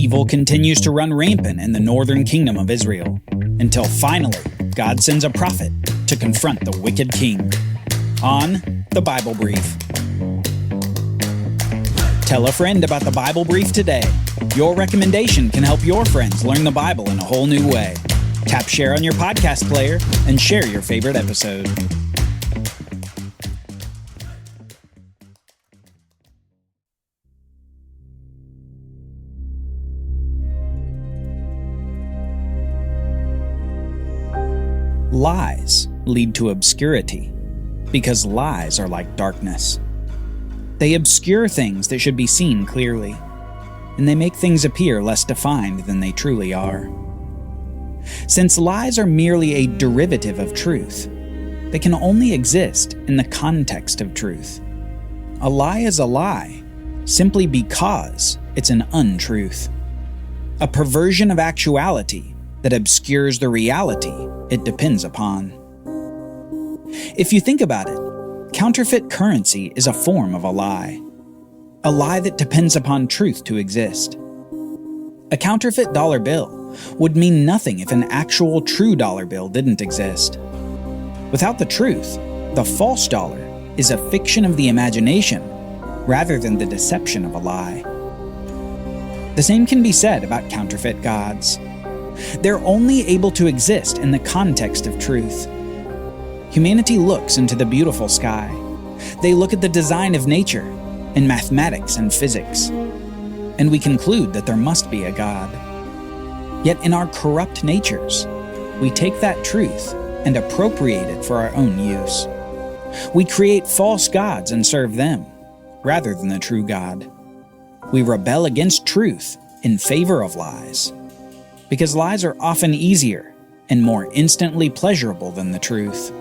Evil continues to run rampant in the northern kingdom of Israel, until finally God sends a prophet to confront the wicked king. On the Bible Brief. Tell a friend about the Bible Brief today. Your recommendation can help your friends learn the Bible in a whole new way. Tap share on your podcast player and share your favorite episode. Lies lead to obscurity, because lies are like darkness. They obscure things that should be seen clearly, and they make things appear less defined than they truly are. Since lies are merely a derivative of truth, they can only exist in the context of truth. A lie is a lie simply because it's an untruth, a perversion of actuality that obscures the reality it depends upon. If you think about it, counterfeit currency is a form of a lie that depends upon truth to exist. A counterfeit dollar bill would mean nothing if an actual true dollar bill didn't exist. Without the truth, the false dollar is a fiction of the imagination rather than the deception of a lie. The same can be said about counterfeit gods. They're only able to exist in the context of truth. Humanity looks into the beautiful sky. They look at the design of nature, and mathematics and physics, and we conclude that there must be a God. Yet in our corrupt natures, we take that truth and appropriate it for our own use. We create false gods and serve them, rather than the true God. We rebel against truth in favor of lies, because lies are often easier and more instantly pleasurable than the truth.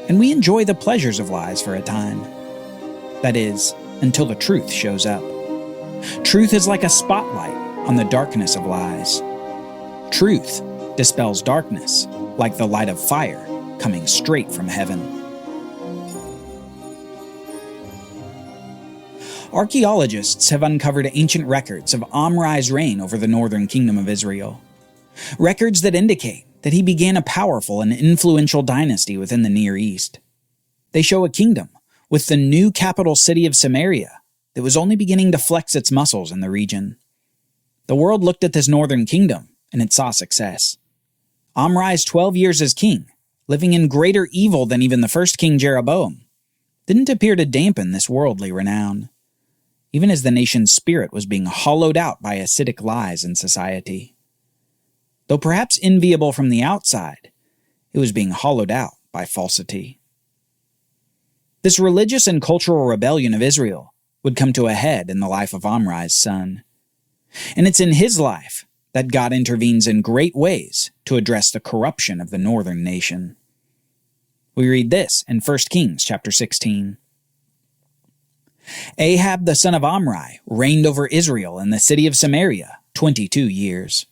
And we enjoy the pleasures of lies for a time. That is, until the truth shows up. Truth is like a spotlight on the darkness of lies. Truth dispels darkness like the light of fire coming straight from heaven. Archaeologists have uncovered ancient records of Omri's reign over the northern kingdom of Israel. Records that indicate that he began a powerful and influential dynasty within the Near East. They show a kingdom with the new capital city of Samaria that was only beginning to flex its muscles in the region. The world looked at this northern kingdom and it saw success. Omri's 12 years as king, living in greater evil than even the first king Jeroboam, didn't appear to dampen this worldly renown, even as the nation's spirit was being hollowed out by acidic lies in society. Though perhaps enviable from the outside, it was being hollowed out by falsity. This religious and cultural rebellion of Israel would come to a head in the life of Omri's son. And it's in his life that God intervenes in great ways to address the corruption of the northern nation. We read this in 1 Kings chapter 16. Ahab the son of Omri reigned over Israel in the city of Samaria 22 years.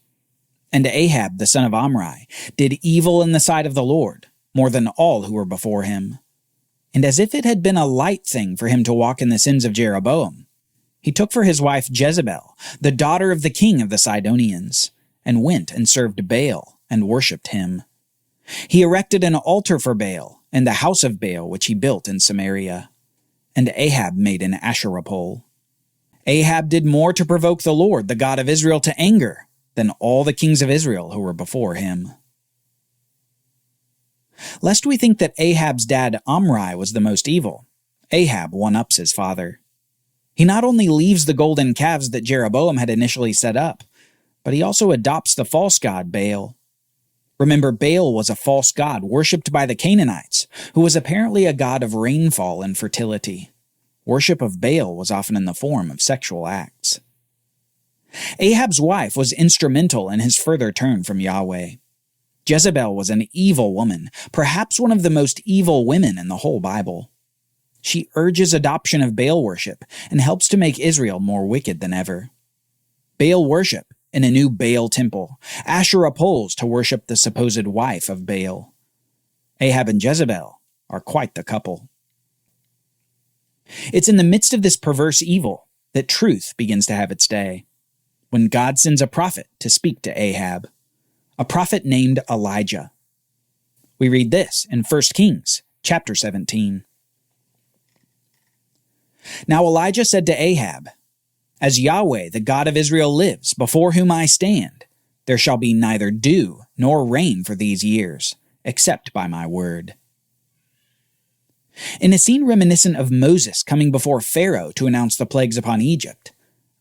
And Ahab the son of Omri did evil in the sight of the Lord, more than all who were before him. And as if it had been a light thing for him to walk in the sins of Jeroboam, he took for his wife Jezebel, the daughter of the king of the Sidonians, and went and served Baal and worshipped him. He erected an altar for Baal and the house of Baal which he built in Samaria. And Ahab made an Asherah pole. Ahab did more to provoke the Lord, the God of Israel, to anger than all the kings of Israel who were before him. Lest we think that Ahab's dad Omri was the most evil, Ahab one-ups his father. He not only leaves the golden calves that Jeroboam had initially set up, but he also adopts the false god Baal. Remember, Baal was a false god worshipped by the Canaanites, who was apparently a god of rainfall and fertility. Worship of Baal was often in the form of sexual acts. Ahab's wife was instrumental in his further turn from Yahweh. Jezebel was an evil woman, perhaps one of the most evil women in the whole Bible. She urges adoption of Baal worship and helps to make Israel more wicked than ever. Baal worship in a new Baal temple, Asherah poles to worship the supposed wife of Baal. Ahab and Jezebel are quite the couple. It's in the midst of this perverse evil that truth begins to have its day. when God sends a prophet to speak to Ahab, a prophet named Elijah. We read this in 1 Kings chapter 17. Now Elijah said to Ahab, "As Yahweh, the God of Israel, lives, before whom I stand, there shall be neither dew nor rain for these years, except by my word." In a scene reminiscent of Moses coming before Pharaoh to announce the plagues upon Egypt,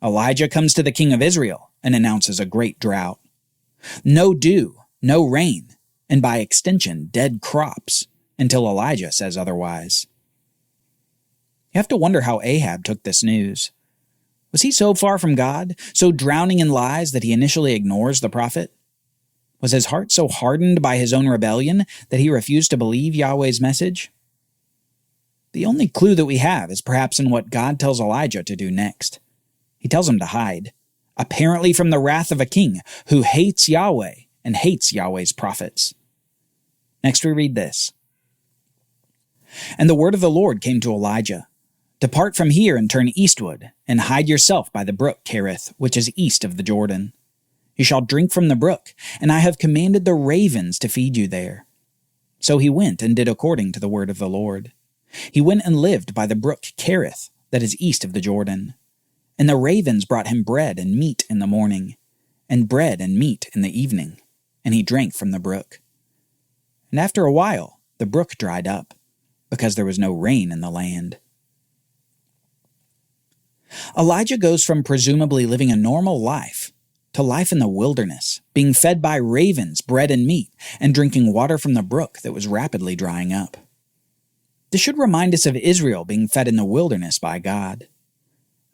Elijah comes to the king of Israel and announces a great drought. No dew, no rain, and by extension, dead crops, until Elijah says otherwise. You have to wonder how Ahab took this news. Was he so far from God, so drowning in lies that he initially ignores the prophet? Was his heart so hardened by his own rebellion that he refused to believe Yahweh's message? The only clue that we have is perhaps in what God tells Elijah to do next. He tells him to hide, apparently from the wrath of a king who hates Yahweh and hates Yahweh's prophets. Next we read this. And the word of the Lord came to Elijah, "Depart from here and turn eastward, and hide yourself by the brook Cherith, which is east of the Jordan. You shall drink from the brook, and I have commanded the ravens to feed you there." So he went and did according to the word of the Lord. He went and lived by the brook Cherith, that is east of the Jordan. And the ravens brought him bread and meat in the morning, and bread and meat in the evening, and he drank from the brook. And after a while, the brook dried up, because there was no rain in the land. Elijah goes from presumably living a normal life to life in the wilderness, being fed by ravens, bread and meat, and drinking water from the brook that was rapidly drying up. This should remind us of Israel being fed in the wilderness by God.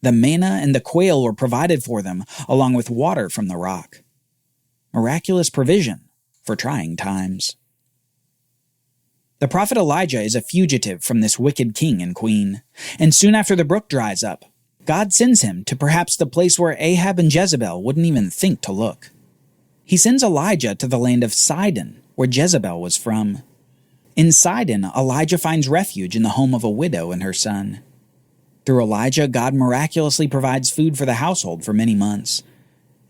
The manna and the quail were provided for them, along with water from the rock. Miraculous provision for trying times. The prophet Elijah is a fugitive from this wicked king and queen, and soon after the brook dries up, God sends him to perhaps the place where Ahab and Jezebel wouldn't even think to look. He sends Elijah to the land of Sidon, where Jezebel was from. In Sidon, Elijah finds refuge in the home of a widow and her son. Through Elijah, God miraculously provides food for the household for many months.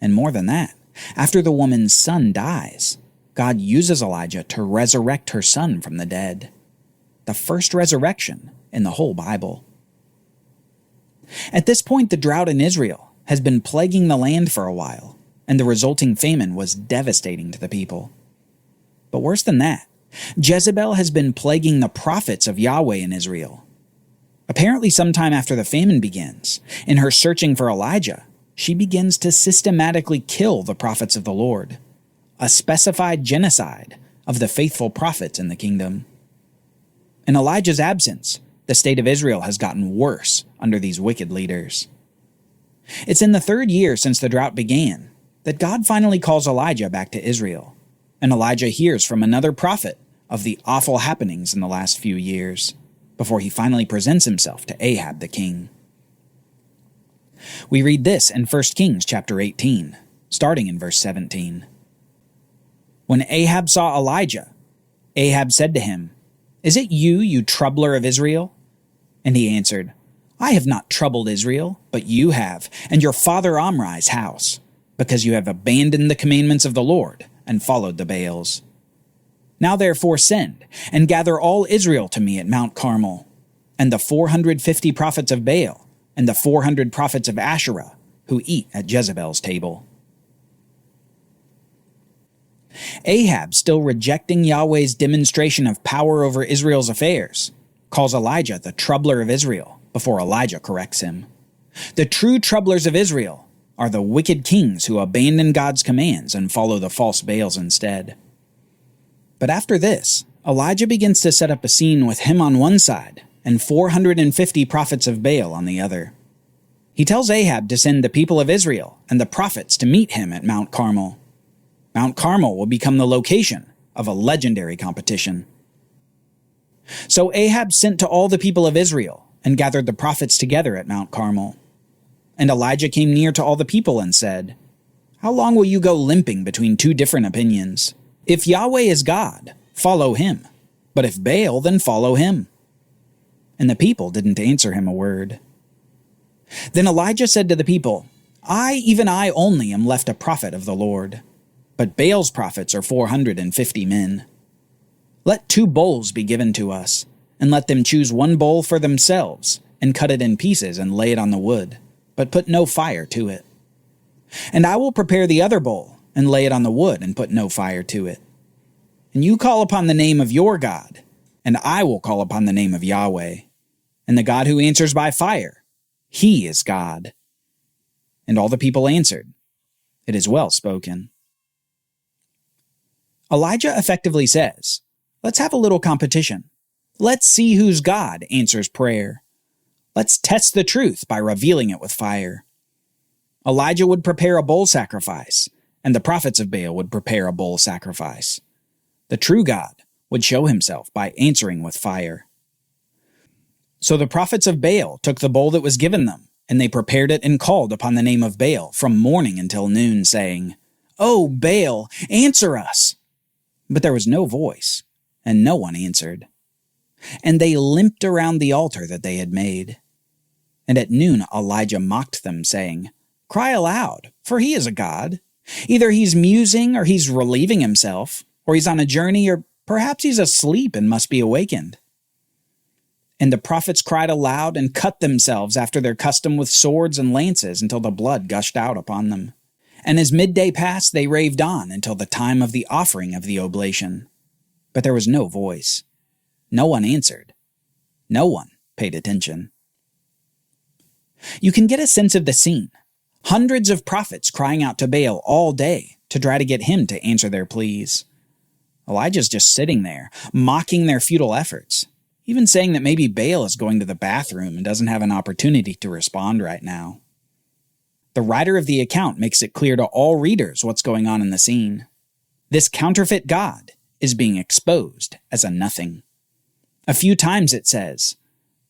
And more than that, after the woman's son dies, God uses Elijah to resurrect her son from the dead. The first resurrection in the whole Bible. At this point, the drought in Israel has been plaguing the land for a while, and the resulting famine was devastating to the people. But worse than that, Jezebel has been plaguing the prophets of Yahweh in Israel. Apparently sometime after the famine begins, in her searching for Elijah, she begins to systematically kill the prophets of the Lord, a specified genocide of the faithful prophets in the kingdom. In Elijah's absence, the state of Israel has gotten worse under these wicked leaders. It's in the 3rd year since the drought began that God finally calls Elijah back to Israel, and Elijah hears from another prophet of the awful happenings in the last few years, before he finally presents himself to Ahab the king. We read this in 1 Kings chapter 18, starting in verse 17. When Ahab saw Elijah, Ahab said to him, "Is it you, you troubler of Israel?" And he answered, "I have not troubled Israel, but you have, and your father Omri's house, because you have abandoned the commandments of the Lord and followed the Baals. Now therefore send, and gather all Israel to me at Mount Carmel, and the 450 prophets of Baal, and the 400 prophets of Asherah, who eat at Jezebel's table." Ahab, still rejecting Yahweh's demonstration of power over Israel's affairs, calls Elijah the troubler of Israel before Elijah corrects him. The true troublers of Israel are the wicked kings who abandon God's commands and follow the false Baals instead. But after this, Elijah begins to set up a scene with him on one side and 450 prophets of Baal on the other. He tells Ahab to send the people of Israel and the prophets to meet him at Mount Carmel. Mount Carmel will become the location of a legendary competition. So Ahab sent to all the people of Israel and gathered the prophets together at Mount Carmel. And Elijah came near to all the people and said, "How long will you go limping between two different opinions? If Yahweh is God, follow him. But if Baal, then follow him." And the people didn't answer him a word. Then Elijah said to the people, Even I only, am left a prophet of the Lord, but Baal's prophets are 450 men. Let 2 bowls be given to us, and let them choose 1 bowl for themselves, and cut it in pieces and lay it on the wood, but put no fire to it. And I will prepare the other bowl, and lay it on the wood, and put no fire to it. And you call upon the name of your God, and I will call upon the name of Yahweh, and the God who answers by fire, he is God. And all the people answered, It is well spoken. Elijah effectively says, let's have a little competition. Let's see whose God answers prayer. Let's test the truth by revealing it with fire. Elijah would prepare a bull sacrifice, and the prophets of Baal would prepare a bull sacrifice. The true God would show himself by answering with fire. So the prophets of Baal took the bowl that was given them, and they prepared it and called upon the name of Baal from morning until noon, saying, "O Baal, answer us!" But there was no voice, and no one answered. And they limped around the altar that they had made. And at noon Elijah mocked them, saying, "Cry aloud, for he is a god. Either he's musing, or he's relieving himself, or he's on a journey, or perhaps he's asleep and must be awakened." And the prophets cried aloud and cut themselves after their custom with swords and lances until the blood gushed out upon them. And as midday passed, they raved on until the time of the offering of the oblation. But there was no voice. No one answered. No one paid attention. You can get a sense of the scene. Hundreds of prophets crying out to Baal all day to try to get him to answer their pleas. Elijah's just sitting there, mocking their futile efforts, even saying that maybe Baal is going to the bathroom and doesn't have an opportunity to respond right now. The writer of the account makes it clear to all readers what's going on in the scene. This counterfeit god is being exposed as a nothing. A few times it says,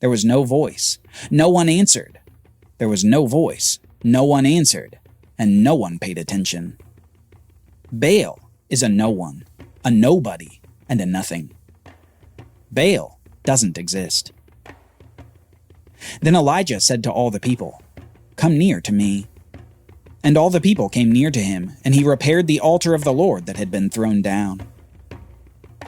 there was no voice, no one answered. There was no voice, no one answered, and no one paid attention. Baal is a no one, a nobody, and a nothing. Baal doesn't exist. Then Elijah said to all the people, "Come near to me." And all the people came near to him, and he repaired the altar of the Lord that had been thrown down.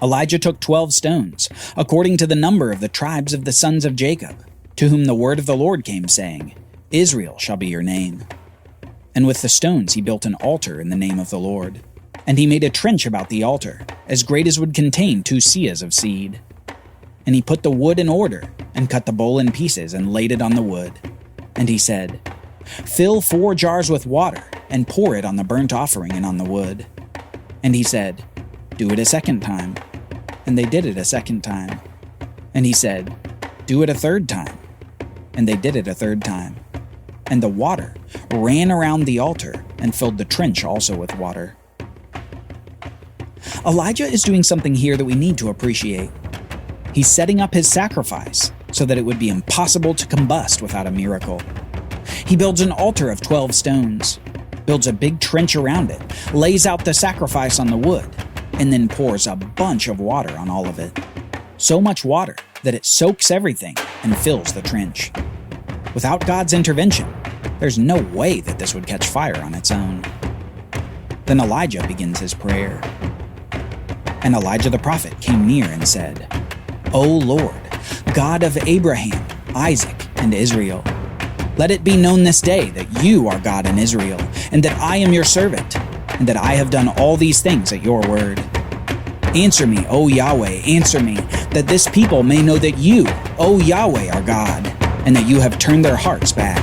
Elijah took 12 stones, according to the number of the tribes of the sons of Jacob, to whom the word of the Lord came, saying, "Israel shall be your name." And with the stones he built an altar in the name of the Lord. And he made a trench about the altar, as great as would contain 2 seahs of seed. And he put the wood in order, and cut the bowl in pieces, and laid it on the wood. And he said, "Fill 4 jars with water, and pour it on the burnt offering and on the wood." And he said, "Do it a second time." And they did it a second time. And he said, "Do it a third time." And they did it a third time. And the water ran around the altar, and filled the trench also with water. Elijah is doing something here that we need to appreciate. He's setting up his sacrifice so that it would be impossible to combust without a miracle. He builds an altar of 12 stones, builds a big trench around it, lays out the sacrifice on the wood, and then pours a bunch of water on all of it. So much water that it soaks everything and fills the trench. Without God's intervention, there's no way that this would catch fire on its own. Then Elijah begins his prayer. And Elijah the prophet came near and said, "O Lord, God of Abraham, Isaac, and Israel, let it be known this day that you are God in Israel, and that I am your servant, and that I have done all these things at your word. Answer me, O Yahweh, answer me, that this people may know that you, O Yahweh, are God, and that you have turned their hearts back."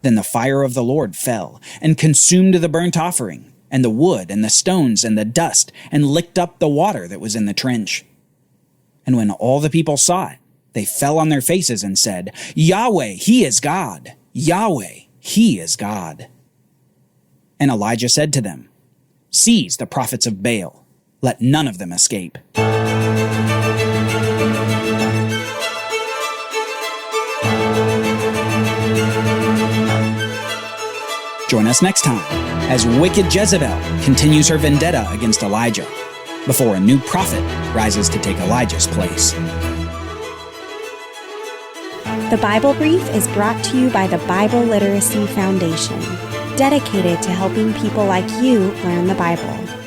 Then the fire of the Lord fell, and consumed the burnt offering, and the wood, and the stones, and the dust, and licked up the water that was in the trench. And when all the people saw it, they fell on their faces and said, "Yahweh, he is God! Yahweh, he is God!" And Elijah said to them, "Seize the prophets of Baal. Let none of them escape." Join us next time as wicked Jezebel continues her vendetta against Elijah before a new prophet rises to take Elijah's place. The Bible Brief is brought to you by the Bible Literacy Foundation, dedicated to helping people like you learn the Bible.